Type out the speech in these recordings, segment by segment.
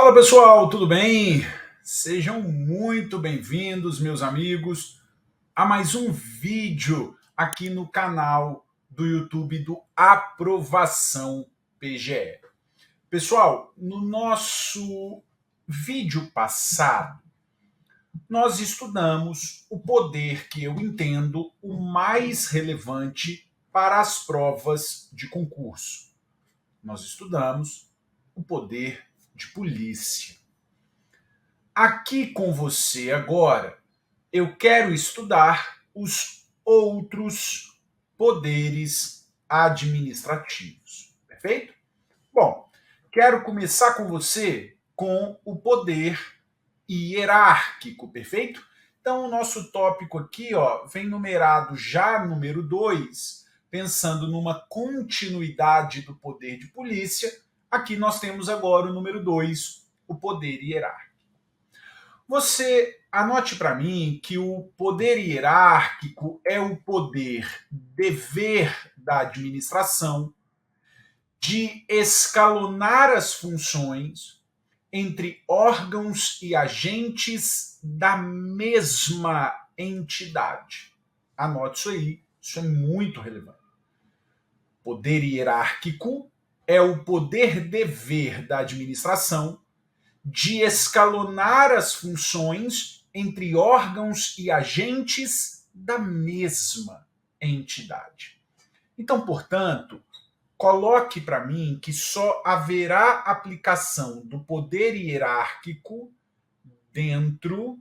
Fala pessoal, tudo bem? Sejam muito bem-vindos, meus amigos, a mais um vídeo aqui no canal do YouTube do Aprovação PGE. Pessoal, no nosso vídeo passado, nós estudamos o poder que eu entendo o mais relevante para as provas de concurso. Nós estudamos o poder de polícia. Aqui com você agora, eu quero estudar os outros poderes administrativos, perfeito? Bom, quero começar com você com o poder hierárquico, perfeito? Então, o nosso tópico aqui, vem numerado já número 2, pensando numa continuidade do poder de polícia. Aqui nós temos agora o número 2, o poder hierárquico. Você anote para mim que o poder hierárquico é o poder dever da administração de escalonar as funções entre órgãos e agentes da mesma entidade. Anote isso aí, isso é muito relevante. Poder hierárquico é o poder dever da administração de escalonar as funções entre órgãos e agentes da mesma entidade. Então, portanto, coloque para mim que só haverá aplicação do poder hierárquico dentro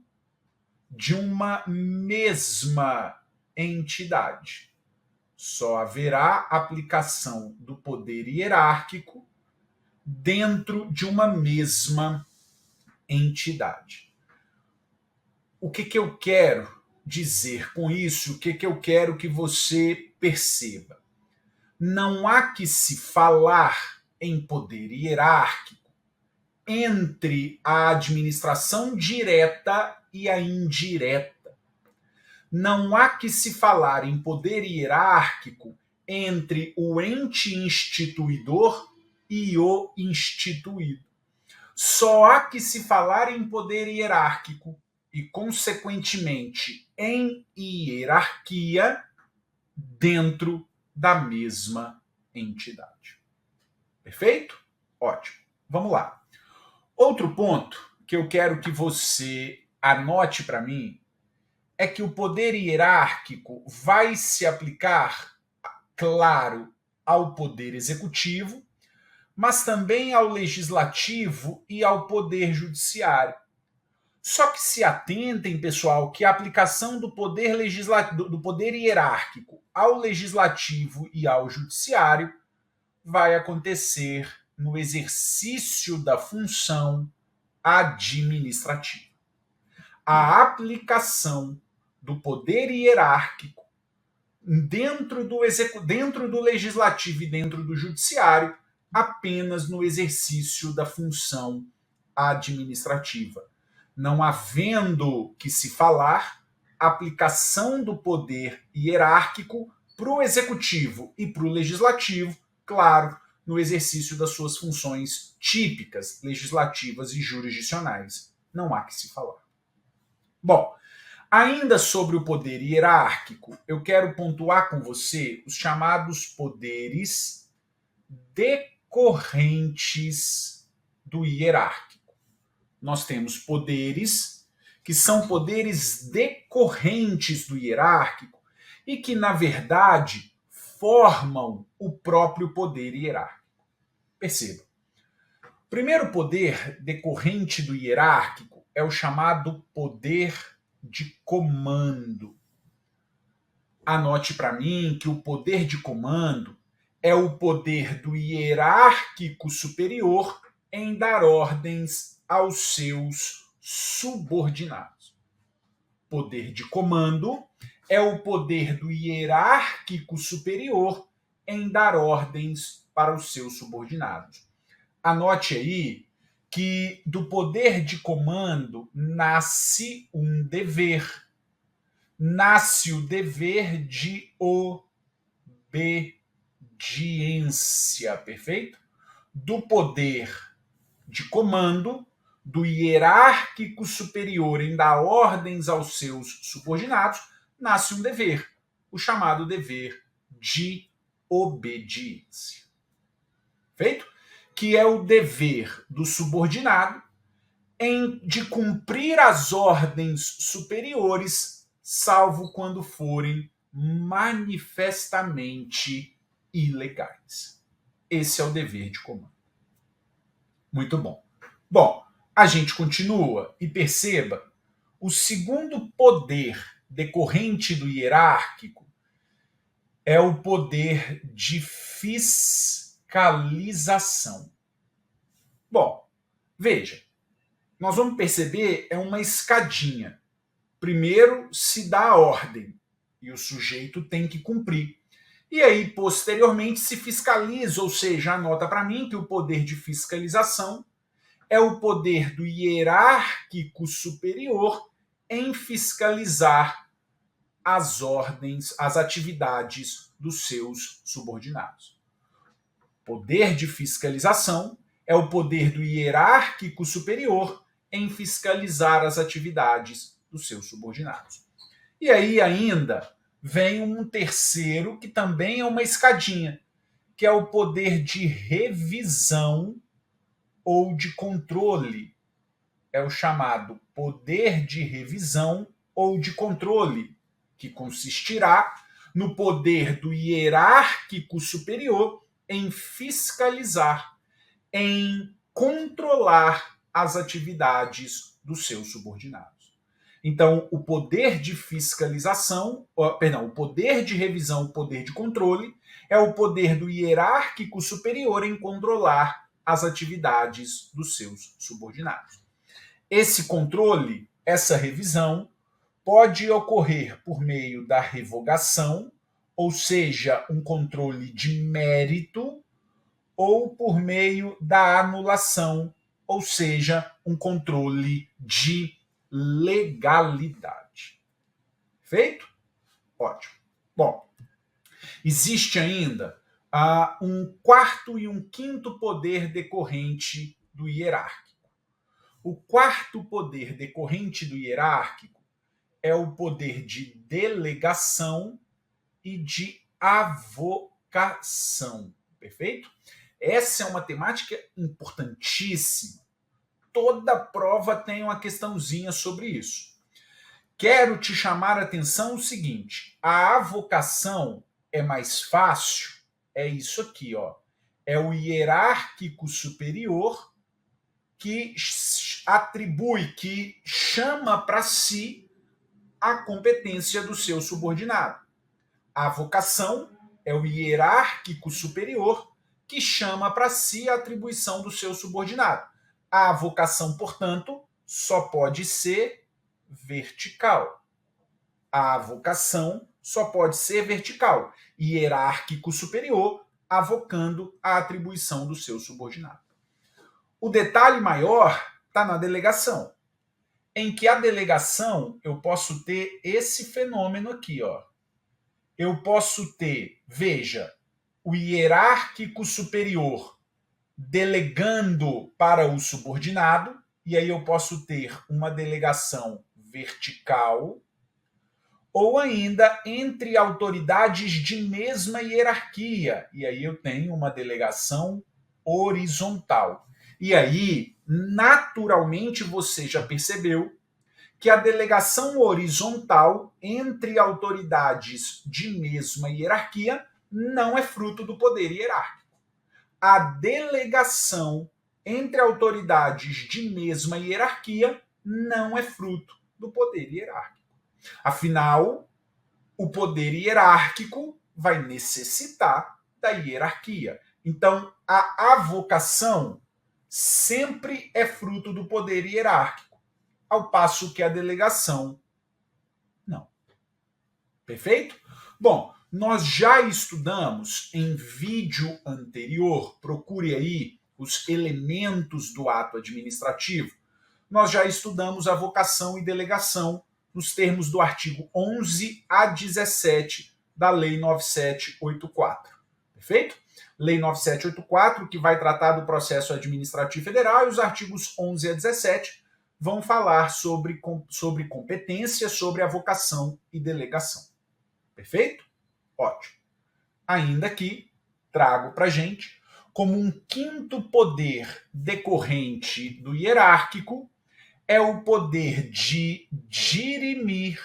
de uma mesma entidade. Só haverá aplicação do poder hierárquico dentro de uma mesma entidade. O que eu quero dizer com isso? O que eu quero que você perceba? Não há que se falar em poder hierárquico entre a administração direta e a indireta. Não há que se falar em poder hierárquico entre o ente instituidor e o instituído. Só há que se falar em poder hierárquico e, consequentemente, em hierarquia dentro da mesma entidade. Perfeito? Ótimo. Vamos lá. Outro ponto que eu quero que você anote para mim é que o poder hierárquico vai se aplicar, claro, ao poder executivo, mas também ao legislativo e ao poder judiciário. Só que se atentem, pessoal, que a aplicação do poder do poder hierárquico ao legislativo e ao judiciário vai acontecer no exercício da função administrativa. A aplicação do poder hierárquico dentro do legislativo e dentro do judiciário apenas no exercício da função administrativa. Não havendo que se falar aplicação do poder hierárquico para o executivo e para o legislativo, claro, no exercício das suas funções típicas, legislativas e jurisdicionais. Não há que se falar. Bom, ainda sobre o poder hierárquico, eu quero pontuar com você os chamados poderes decorrentes do hierárquico. Nós temos poderes que são poderes decorrentes do hierárquico e que, na verdade, formam o próprio poder hierárquico. Perceba. O primeiro poder decorrente do hierárquico é o chamado poder de comando. Anote para mim que o poder de comando é o poder do hierárquico superior em dar ordens aos seus subordinados. Poder de comando é o poder do hierárquico superior em dar ordens para os seus subordinados. Anote aí que do poder de comando nasce um dever. Nasce o dever de obediência, perfeito? Do poder de comando do hierárquico superior em dar ordens aos seus subordinados, nasce um dever, o chamado dever de obediência. Feito? Que é o dever do subordinado de cumprir as ordens superiores, salvo quando forem manifestamente ilegais. Esse é o dever de comando. Muito bom. Bom, a gente continua e perceba, o segundo poder decorrente do hierárquico é o poder de fiscalização. Bom, veja, nós vamos perceber, é uma escadinha. Primeiro se dá a ordem e o sujeito tem que cumprir. E aí, posteriormente, se fiscaliza, ou seja, anota para mim que o poder de fiscalização é o poder do hierárquico superior em fiscalizar as ordens, as atividades dos seus subordinados. Poder de fiscalização é o poder do hierárquico superior em fiscalizar as atividades dos seus subordinados. E aí ainda vem um terceiro, que também é uma escadinha, que é o poder de revisão ou de controle. É o chamado poder de revisão ou de controle, que consistirá no poder do hierárquico superior em fiscalizar, em controlar as atividades dos seus subordinados. Então, o poder de fiscalização, o poder de revisão, o poder de controle, é o poder do hierárquico superior em controlar as atividades dos seus subordinados. Esse controle, essa revisão, pode ocorrer por meio da revogação, ou seja, um controle de mérito, ou por meio da anulação, ou seja, um controle de legalidade. Feito? Ótimo. Bom, existe ainda um quarto e um quinto poder decorrente do hierárquico. O quarto poder decorrente do hierárquico é o poder de delegação e de avocação. Perfeito? Essa é uma temática importantíssima. Toda prova tem uma questãozinha sobre isso. Quero te chamar a atenção o seguinte: a avocação é mais fácil, é isso aqui, ó. É o hierárquico superior que atribui, que chama para si a competência do seu subordinado. A avocação é o hierárquico superior que chama para si a atribuição do seu subordinado. A avocação, portanto, só pode ser vertical. A avocação só pode ser vertical. Hierárquico superior avocando a atribuição do seu subordinado. O detalhe maior está na delegação, em que a delegação eu posso ter esse fenômeno aqui, ó. Eu posso ter, veja, o hierárquico superior delegando para o subordinado, e aí eu posso ter uma delegação vertical, ou ainda entre autoridades de mesma hierarquia, e aí eu tenho uma delegação horizontal. E aí, naturalmente, você já percebeu que a delegação horizontal entre autoridades de mesma hierarquia não é fruto do poder hierárquico. A delegação entre autoridades de mesma hierarquia não é fruto do poder hierárquico. Afinal, o poder hierárquico vai necessitar da hierarquia. Então, a avocação sempre é fruto do poder hierárquico, ao passo que a delegação não. Perfeito? Bom, nós já estudamos em vídeo anterior, procure aí os elementos do ato administrativo, nós já estudamos avocação e delegação nos termos do artigo 11 a 17 da Lei 9784. Perfeito? perfeito? Lei 9784, que vai tratar do processo administrativo federal, e os artigos 11 a 17 vão falar sobre competência, sobre avocação e delegação. Perfeito? Ótimo. Ainda aqui, trago para a gente, como um quinto poder decorrente do hierárquico, é o poder de dirimir,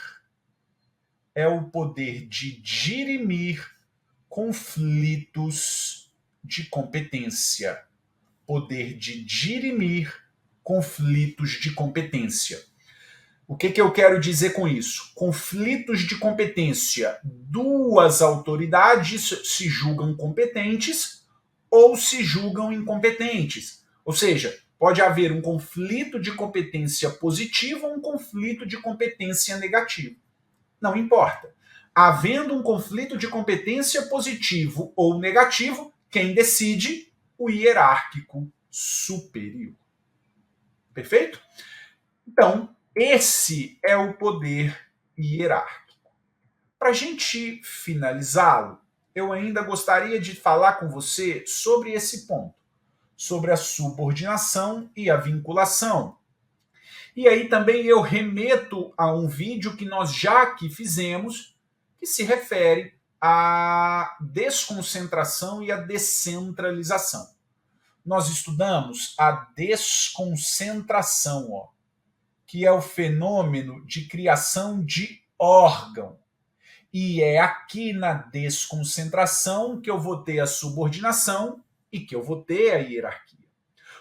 conflitos de competência. Poder de dirimir conflitos de competência. O que eu quero dizer com isso? Conflitos de competência. Duas autoridades se julgam competentes ou se julgam incompetentes. Ou seja, pode haver um conflito de competência positivo ou um conflito de competência negativo. Não importa. Havendo um conflito de competência positivo ou negativo, quem decide? O hierárquico superior. Perfeito? Então, esse é o poder hierárquico. Para a gente finalizá-lo, eu ainda gostaria de falar com você sobre esse ponto, sobre a subordinação e a vinculação. E aí também eu remeto a um vídeo que nós já aqui fizemos, que se refere à desconcentração e à descentralização. Nós estudamos a desconcentração, que é o fenômeno de criação de órgão. E é aqui na desconcentração que eu vou ter a subordinação e que eu vou ter a hierarquia.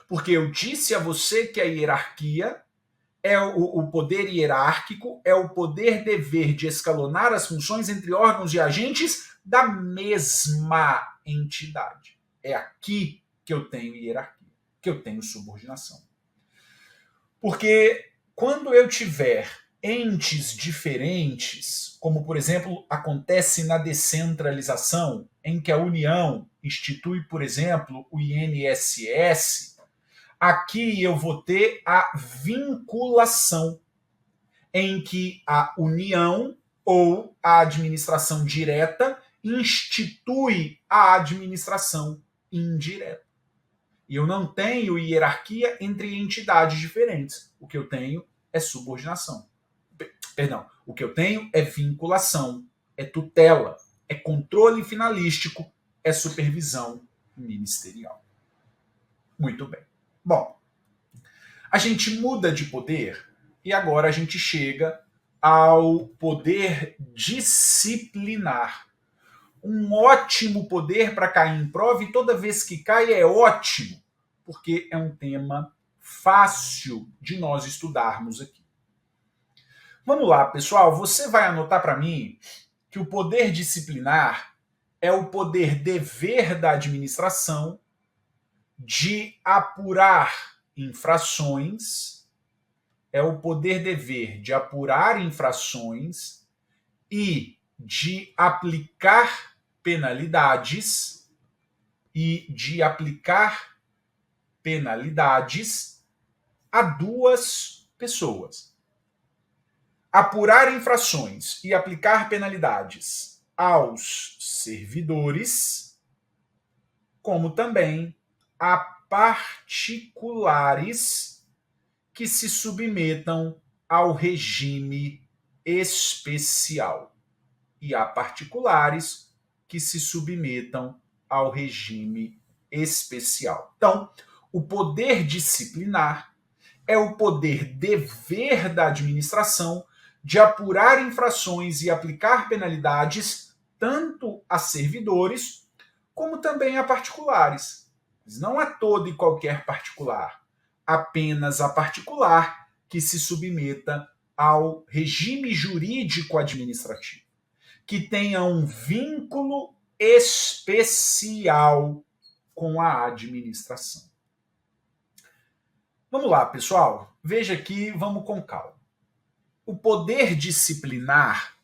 Porque eu disse a você que a hierarquia é o poder hierárquico, é o poder-dever de escalonar as funções entre órgãos e agentes da mesma entidade. É aqui que eu tenho hierarquia, que eu tenho subordinação. Porque quando eu tiver entes diferentes, como por exemplo acontece na descentralização, em que a União institui, por exemplo, o INSS, aqui eu vou ter a vinculação, em que a União ou a administração direta institui a administração indireta. E eu não tenho hierarquia entre entidades diferentes. O que eu tenho é subordinação. Perdão, o que eu tenho é vinculação, é tutela, é controle finalístico, é supervisão ministerial. Muito bem. Bom, a gente muda de poder e agora a gente chega ao poder disciplinar. Um ótimo poder para cair em prova, e toda vez que cai é ótimo, porque é um tema fácil de nós estudarmos aqui. Vamos lá, pessoal, você vai anotar para mim que o poder disciplinar é o poder dever da administração de apurar infrações, é o poder dever de apurar infrações e de aplicar penalidades a duas pessoas. Apurar infrações e aplicar penalidades aos servidores, como também a particulares que se submetam ao regime especial. E a particulares que se submetam ao regime especial. Então, o poder disciplinar é o poder dever da administração de apurar infrações e aplicar penalidades tanto a servidores como também a particulares. Mas não a todo e qualquer particular, apenas a particular que se submeta ao regime jurídico administrativo, que tenha um vínculo especial com a administração. Vamos lá, pessoal. Veja aqui, vamos com calma. O poder disciplinar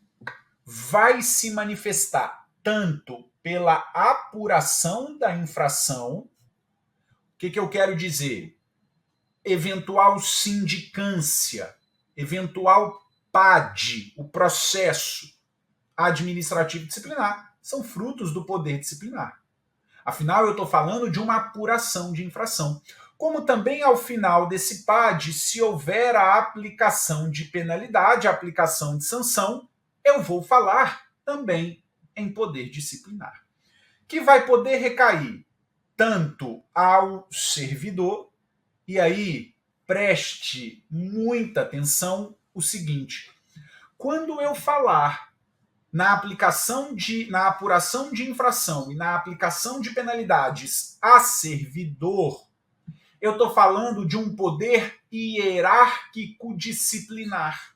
vai se manifestar tanto pela apuração da infração. O que eu quero dizer? Eventual sindicância, eventual PAD, o processo administrativo disciplinar, são frutos do poder disciplinar. Afinal, eu estou falando de uma apuração de infração. Como também ao final desse PAD, se houver a aplicação de penalidade, a aplicação de sanção, eu vou falar também em poder disciplinar, que vai poder recair tanto ao servidor, e aí preste muita atenção o seguinte: quando eu falar na apuração de infração e na aplicação de penalidades a servidor, eu estou falando de um poder hierárquico disciplinar.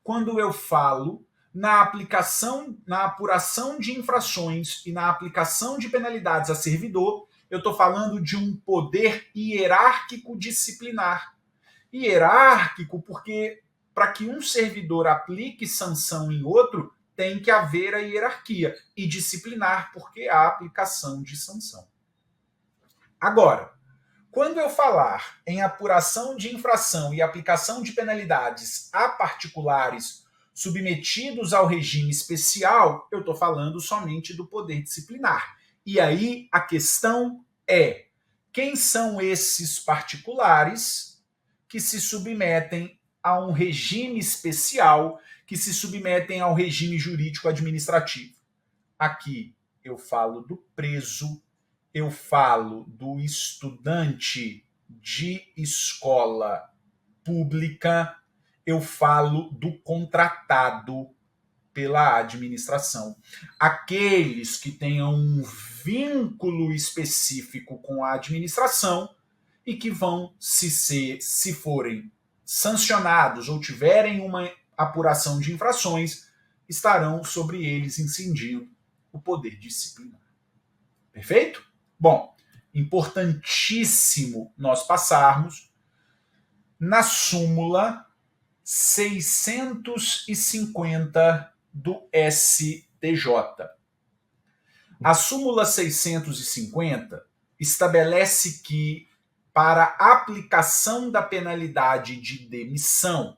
Quando eu falo na apuração de infrações e na aplicação de penalidades a servidor, eu estou falando de um poder hierárquico disciplinar. Hierárquico porque para que um servidor aplique sanção em outro, tem que haver a hierarquia. E disciplinar porque há aplicação de sanção. Agora, quando eu falar em apuração de infração e aplicação de penalidades a particulares submetidos ao regime especial, eu estou falando somente do poder disciplinar. E aí a questão é: quem são esses particulares que se submetem a um regime especial, que se submetem ao regime jurídico-administrativo? Aqui eu falo do preso, eu falo do estudante de escola pública, eu falo do contratado pela administração. Aqueles que tenham um vínculo específico com a administração e que vão, se forem sancionados ou tiverem uma apuração de infrações, estarão sobre eles incidindo o poder disciplinar. Perfeito? Bom, importantíssimo nós passarmos na súmula 650 do STJ. A súmula 650 estabelece que, para aplicação da penalidade de demissão,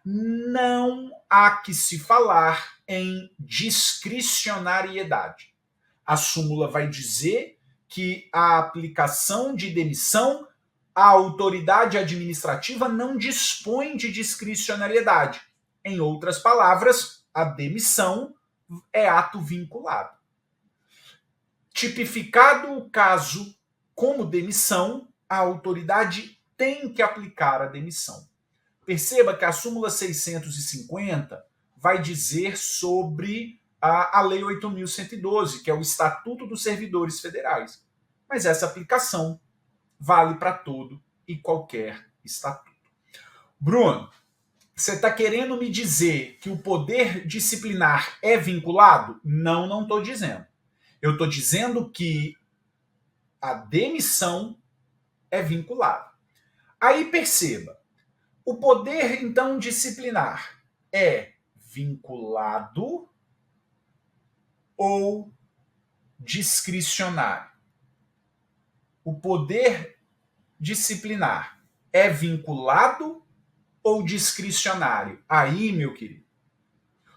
não há que se falar em discricionariedade. A súmula vai dizer que a aplicação de demissão, a autoridade administrativa não dispõe de discricionariedade. Em outras palavras, a demissão é ato vinculado. Tipificado o caso como demissão, a autoridade tem que aplicar a demissão. Perceba que a súmula 650 vai dizer sobre a Lei 8.112, que é o Estatuto dos Servidores Federais. Mas essa aplicação vale para todo e qualquer estatuto. Bruno, você está querendo me dizer que o poder disciplinar é vinculado? Não estou dizendo. Eu estou dizendo que a demissão é vinculada. Aí perceba, o poder, então, disciplinar é vinculado ou discricionário? O poder disciplinar é vinculado ou discricionário? Aí, meu querido,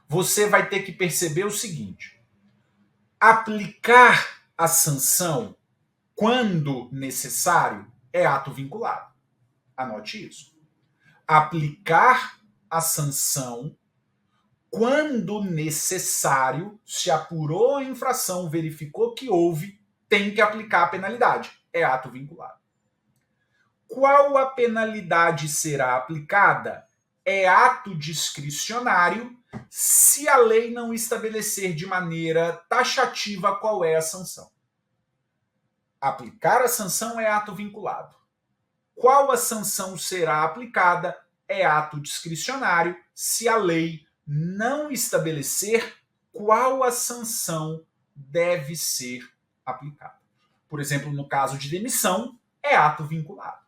você vai ter que perceber o seguinte: aplicar a sanção quando necessário é ato vinculado. Anote isso. Aplicar a sanção quando necessário, se apurou a infração, verificou que houve, tem que aplicar a penalidade. É ato vinculado. Qual a penalidade será aplicada? É ato discricionário se a lei não estabelecer de maneira taxativa qual é a sanção. Aplicar a sanção é ato vinculado. Qual a sanção será aplicada? É ato discricionário se a lei não estabelecer qual a sanção deve ser aplicada. Por exemplo, no caso de demissão, é ato vinculado.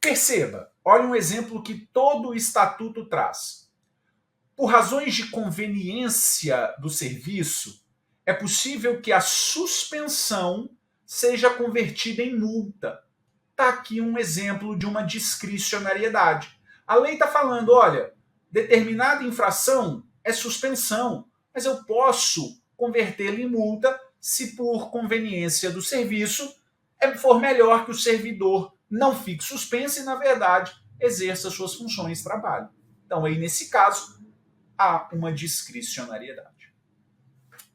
Perceba, olha um exemplo que todo o estatuto traz. Por razões de conveniência do serviço, é possível que a suspensão seja convertida em multa. Está aqui um exemplo de uma discricionariedade. A lei está falando, olha, determinada infração é suspensão, mas eu posso convertê-lo em multa se por conveniência do serviço for melhor que o servidor não fique suspenso e, na verdade, exerça suas funções de trabalho. Então, aí, nesse caso, há uma discricionariedade.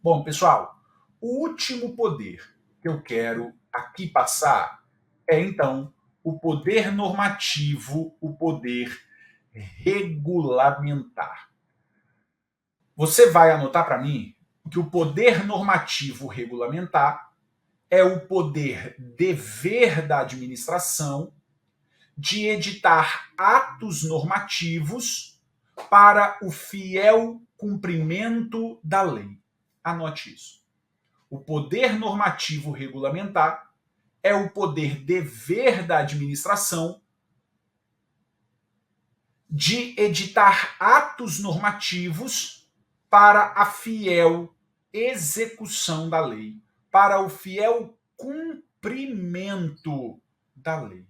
Bom, pessoal, o último poder que eu quero aqui passar é, então, o poder normativo, o poder regulamentar. Você vai anotar para mim que o poder normativo regulamentar é o poder dever da administração de editar atos normativos para o fiel cumprimento da lei. Anote isso. O poder normativo regulamentar é o poder dever da administração de editar atos normativos para a fiel execução da lei, para o fiel cumprimento da lei.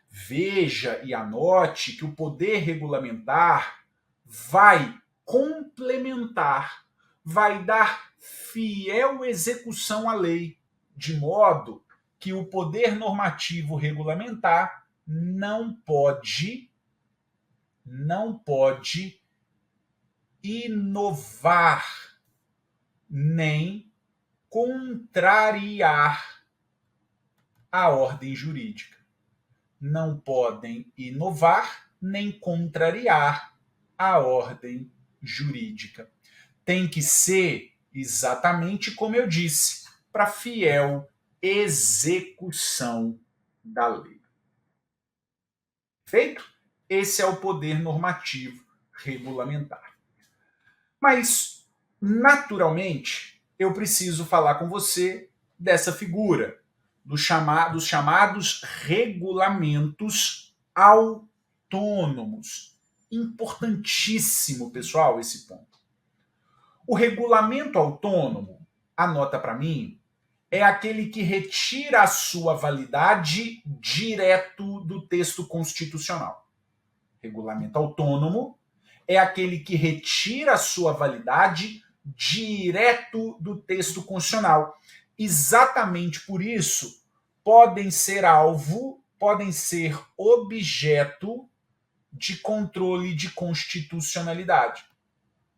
Veja e anote que o poder regulamentar vai complementar, vai dar fiel execução à lei, de modo que o poder normativo regulamentar não pode inovar nem contrariar a ordem jurídica. Não podem inovar nem contrariar a ordem jurídica. Tem que ser exatamente como eu disse, para fiel execução da lei. Feito? Esse é o poder normativo regulamentar. Mas, naturalmente, eu preciso falar com você dessa figura, dos chamados regulamentos autônomos. Importantíssimo, pessoal, esse ponto. O regulamento autônomo, anota para mim, é aquele que retira a sua validade direto do texto constitucional. Regulamento autônomo é aquele que retira a sua validade direto do texto constitucional. Exatamente por isso, podem ser objeto de controle de constitucionalidade.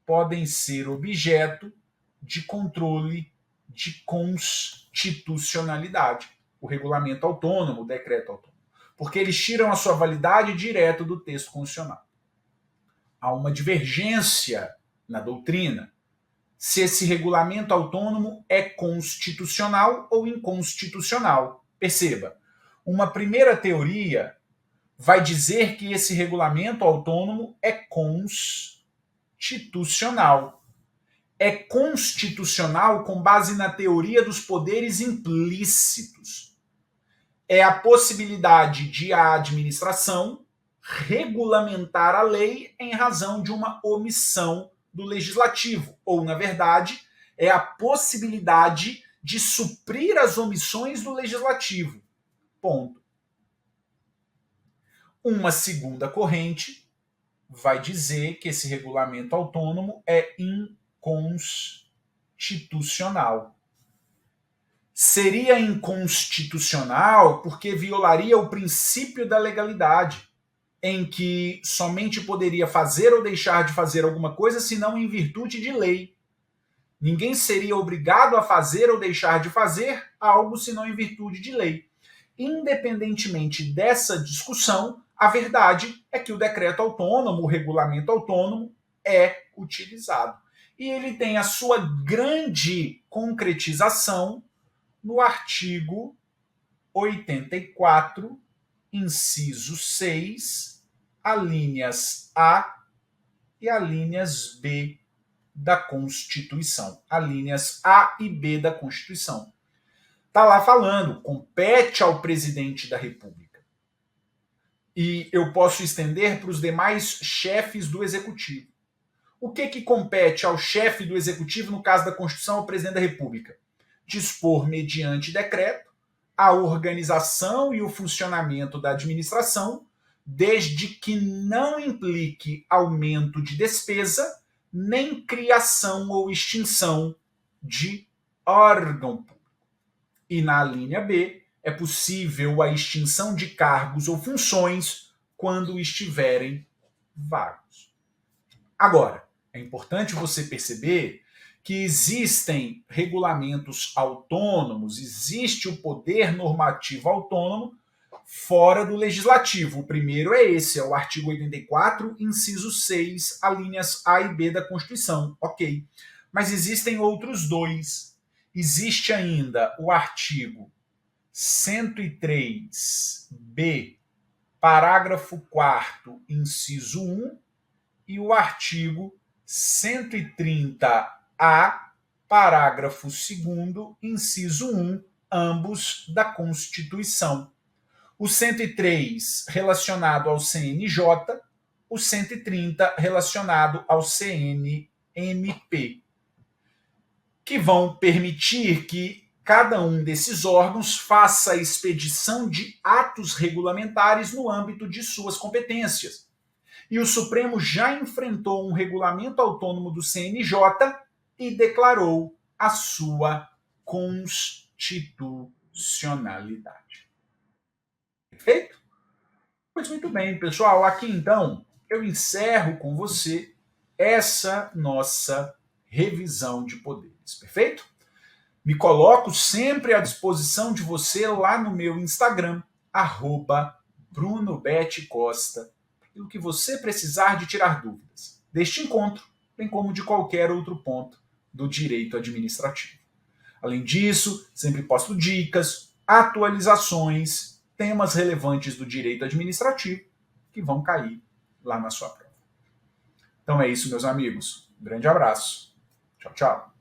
Podem ser objeto de controle de constitucionalidade. O regulamento autônomo, o decreto autônomo. Porque eles tiram a sua validade direto do texto constitucional. Há uma divergência na doutrina se esse regulamento autônomo é constitucional ou inconstitucional. Perceba, uma primeira teoria vai dizer que esse regulamento autônomo é constitucional. É constitucional com base na teoria dos poderes implícitos. É a possibilidade de a administração regulamentar a lei em razão de uma omissão do legislativo, ou, na verdade, é a possibilidade de suprir as omissões do legislativo. Ponto. Uma segunda corrente vai dizer que esse regulamento autônomo é inconstitucional. Seria inconstitucional porque violaria o princípio da legalidade, em que somente poderia fazer ou deixar de fazer alguma coisa senão em virtude de lei. Ninguém seria obrigado a fazer ou deixar de fazer algo senão em virtude de lei. Independentemente dessa discussão, a verdade é que o decreto autônomo, o regulamento autônomo, é utilizado. E ele tem a sua grande concretização no artigo 84, inciso 6, alíneas A e alíneas B da Constituição. Alíneas A e B da Constituição. Está lá falando, compete ao presidente da República. E eu posso estender para os demais chefes do Executivo. O que compete ao chefe do Executivo, no caso da Constituição, ao presidente da República? Dispor, mediante decreto, a organização e o funcionamento da administração, desde que não implique aumento de despesa, nem criação ou extinção de órgão público. E na linha B, é possível a extinção de cargos ou funções quando estiverem vagos. Agora, é importante você perceber que existem regulamentos autônomos, existe o poder normativo autônomo fora do legislativo. O primeiro é esse, é o artigo 84, inciso 6, alíneas A e B da Constituição. Ok. Mas existem outros dois. Existe ainda o artigo 103b, parágrafo 4º, inciso 1, e o artigo 130A, parágrafo 2º, inciso 1, ambos da Constituição. O 103 relacionado ao CNJ, o 130 relacionado ao CNMP, que vão permitir que cada um desses órgãos faça a expedição de atos regulamentares no âmbito de suas competências. E o Supremo já enfrentou um regulamento autônomo do CNJ e declarou a sua constitucionalidade. Perfeito? Pois muito bem, pessoal. Aqui então eu encerro com você essa nossa revisão de poderes. Perfeito? Me coloco sempre à disposição de você lá no meu Instagram, @BrunoBetCosta, pelo que você precisar de tirar dúvidas deste encontro, bem como de qualquer outro ponto do direito administrativo. Além disso, sempre posto dicas, atualizações, temas relevantes do direito administrativo que vão cair lá na sua prova. Então é isso, meus amigos. Um grande abraço. Tchau, tchau.